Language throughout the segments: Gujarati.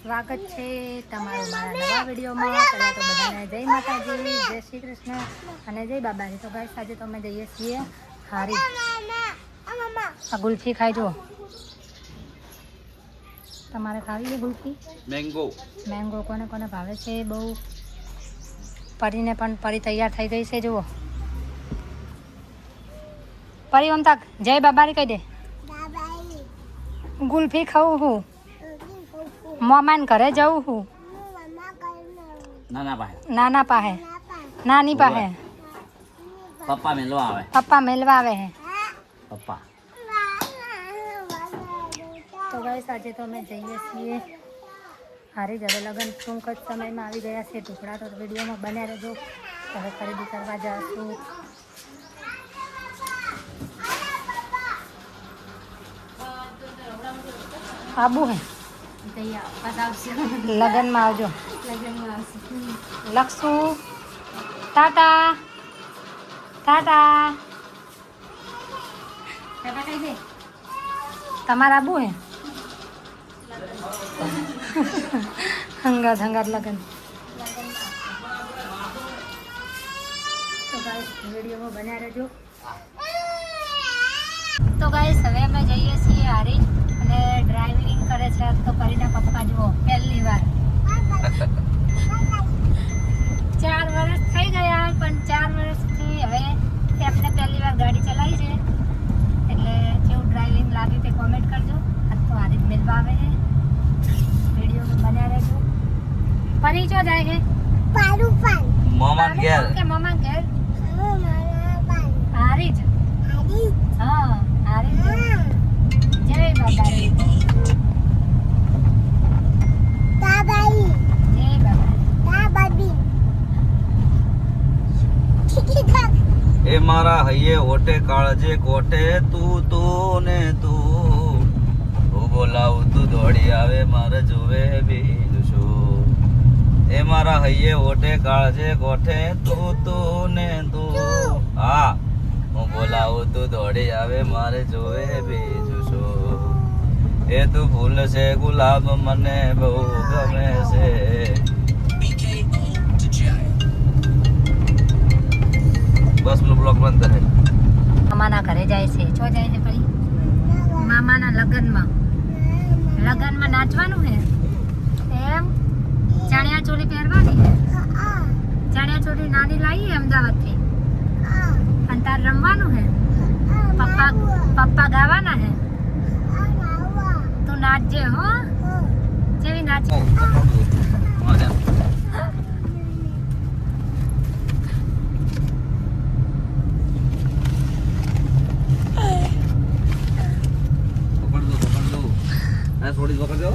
સ્વાગત છે તમારું મારા નવા વિડીયોમાં। પહેલાં તો બધાને જય માતાજી, જય શ્રી કૃષ્ણ અને જય બાબાજી। તો ગાઈસ આજે તો અમે જઈએ છીએ હારી। આ ગુલ્ફી ખાઈ જુઓ, તમારે ખાવી છે ગુલ્ફી? મેંગો કોને કોને ભાવે છે બહુ? પરીને પણ પરી તૈયાર થઈ ગઈ છે જુઓ। પરી ઓમ તક જય બાબારી કહી દે। ગુલ્ફી ખાઉં હું, મોમાન ઘરે જવું હું, નાના પાસે નાની પાસે પપ્પા મેલવા આવે, પપ્પા મેલવા આવે હે પપ્પા। તો ગાઈસ આજે તો અમે જઈએ છીએ હારી। હવે લગ્ન ટૂંક જ સમયમાં આવી ગયા છે। ટુકડા તો વિડીયોમાં બન્યા રહેજો। હવે ખરીદી કરવા જઈશું। આબુ હે લગ્નમાં આવજો। લખશું ટાટા ટાટા તમારા આબુ હે હંગાત હંગાત લગન। તો ગાઈસ વિડીયોમાં બન્યા રહેજો। તો ગાઈસ હવે અમે જઈએ છીએ હારી અને ડ્રાઇવિંગ કરે છે તો પરીના પપ્પા જુઓ પહેલી વાર। 4 વર્ષ થઈ ગયા પણ 4 વર્ષથી હવે એમને પહેલી વાર ગાડી ચલાવી છે। એટલે કેવું ડ્રાઇવિંગ લાગે તે કોમેન્ટ કરજો। આજ તો હારી જ મેળવા આવે છે। વિડીયોમાં બન્યા રહેજો। પરી ચો જાય છે? મામા ઘેર કે મામા ઘેર? હારી જ હા હારી જ। જય બાબા રે, જય બાબા। એ મારા હૈયે ઓટે કાળજે કોટે તું ને તું બોલાવું તું દોડી આવે મારે જોવે બીજું શું। એ મારા હૈયે ઓટે કાળજે કોઠે તું ને તું હા હું બોલાવું તું દોડી આવે મારે જોવે બીજું શું। એ તું ફૂલ છે ગુલાબ મને બહુ ગમે છે। બસ નો બ્લોક બંધ કરે। મામાના ઘરે જાય છે। ચો જાય છે પરી? મામાના લગ્નમાં નાચવાનું હે એમ? ચણિયા ચોળી પહેરવાની? ચણિયા ચોળી નાની લાવી અમદાવાદથી અને તાર રમવાનું હે? પપ્પા ગાવાના હે? તું નાચજે હો। જેવી નાચે થોડી વખત જો।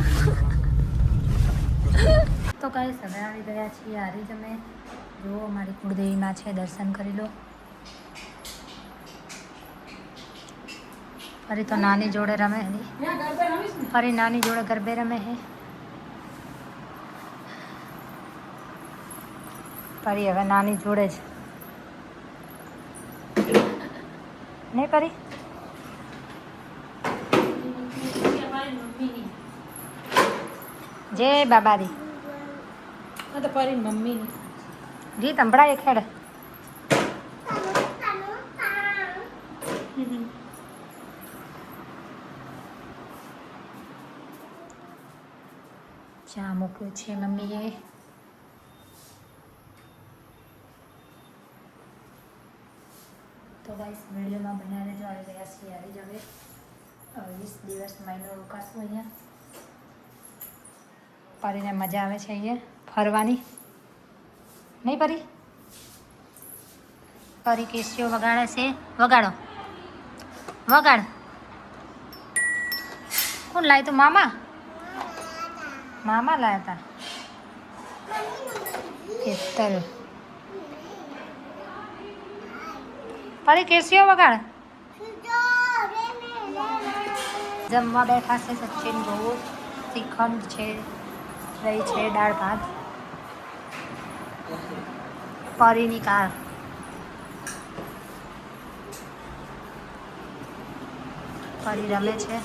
તો ગાઈસ હવે આવી ગયા છીએ હારી જ અમે। જુઓ મારી કુળદેવીમાં છે, દર્શન કરી લો। ફરી તો નાની જોડે રમે હે, ફરી નાની જોડે ગરબે રમે હે। ફરી હવે નાની જોડે જ નહીં ફરી? જય બાબારી તો ફરી મમ્મી ગીત સંભળાય ખેડ। ચા મૂક્યું છે મમ્મીએ। તો ગાઈસ વિડીયોમાં બન્યા રહેજો। આવી ગયા છીએ હારી જ હવે 20 દિવસ મહિનો રોકાશું અહીંયા। પરીને મજા આવે છે અહીંયા ફરવાની નહીં પરી? પરી કેસીઓ વગાડે છે, વગાડો વગાડ। કોણ લાવ્યું તું? મામા લાવ્યા હતા હેતલ। પરી કેસીઓ વગાડ। જમવા બેઠા છે સચિન બહુ, શ્રીખંડ છે, રહી છે દાળ ભાત, પરીની કાર પરી રમે છે।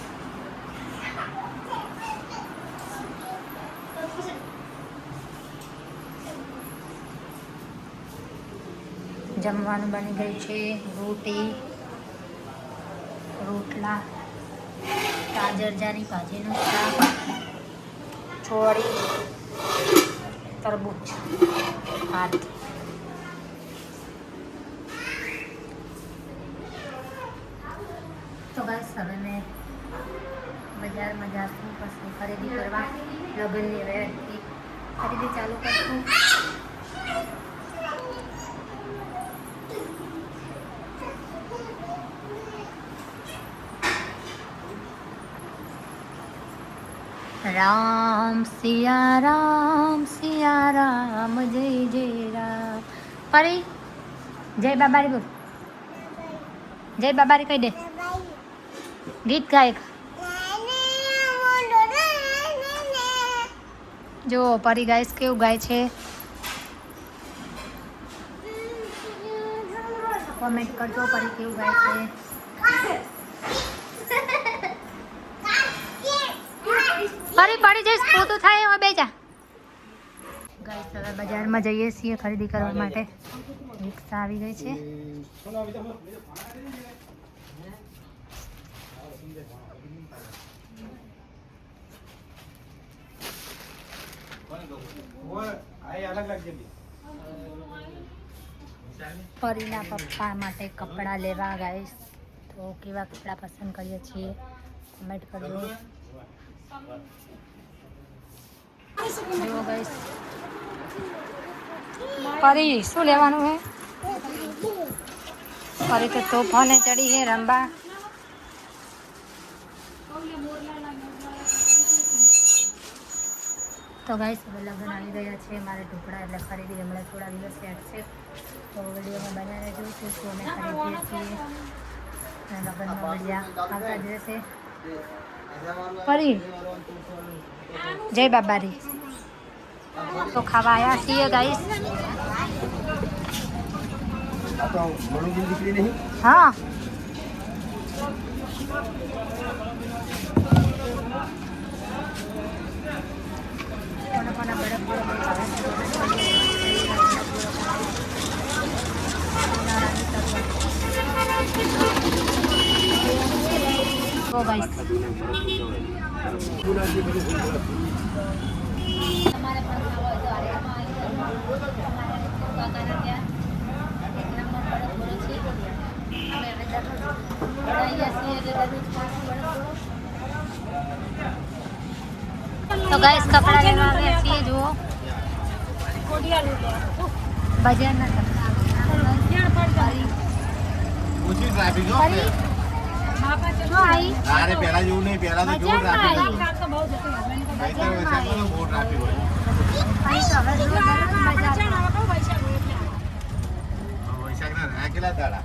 જમવાનું બની ગયું છે. રોટી, રોટલા, ગાજરજાની ભાજીનું શાક, ચોળી, તરબૂચ, ભાત. તો બસ હવે મેં બજારમાં જાશું, પછી ખરીદી કરવા લગ્નની હવે ખરીદી ચાલુ કરશું. રામ સિયા રામ, જય જય રામ. પરી જય બાબારી બોલ. જય બાબારી કહી દે. ગીત ગાયક જો પરી ગાઈસ કેવું ગાય છે. કોમેન્ટ કરજો પરી કેવું ગાય છે. પરી પડી જઈશ પોતું થાય એમાં બેજા. ગાઈસ હવે બજારમાં જઈએ છીએ ખરીદી કરવા માટે. રિક્ષા આવી ગઈ છે. પરીના પપ્પા માટે કપડાં લેવા ગાઈસ. તો કેવા કપડાં પસંદ કરીએ છીએ કમેન્ટ કરજો. જો ગાઈસ પરી શું લેવાનું હે? પરી તો તોફાને ચડી હે રંબા. તો ગાઈસ હવે લગ્ન આવી ગયા છે. મારે ઢોકળા એટલે ખરીદી હમણાં થોડા દિવસ છે. તો વિડીયોમાં બનાવી રહેજો શું અમે ખરીદીએ છીએ. લગ્નમાં વિડીયા આવતા જ રહેશે. પરી જય બાબારી. તો ખાવા આવ્યા છીએ ગાઈસ. હા તો ગાઈસ તમારે પણ ખાવો હોય તો આર્યામાં આવી જજો. અમારે કાકાના ત્યાં એક નંબર બળદ બોલો છે. અમે હવે દરરોજ બનાવીએ છીએ એટલે દરરોજ ખાશું બળદ બોલો. તો ગાઈસ કપડાં લેવા આવ્યા છીએ. જુઓ બજારના કપડાં ઓછી ટ્રાફિક હો તારે પહેલા જેવું નહીં. પહેલા તો કેવું ટ્રાફિક હતું. બહુ ટ્રાફિક હોય. વૈશાખના રહ્યા કેટલા દાડા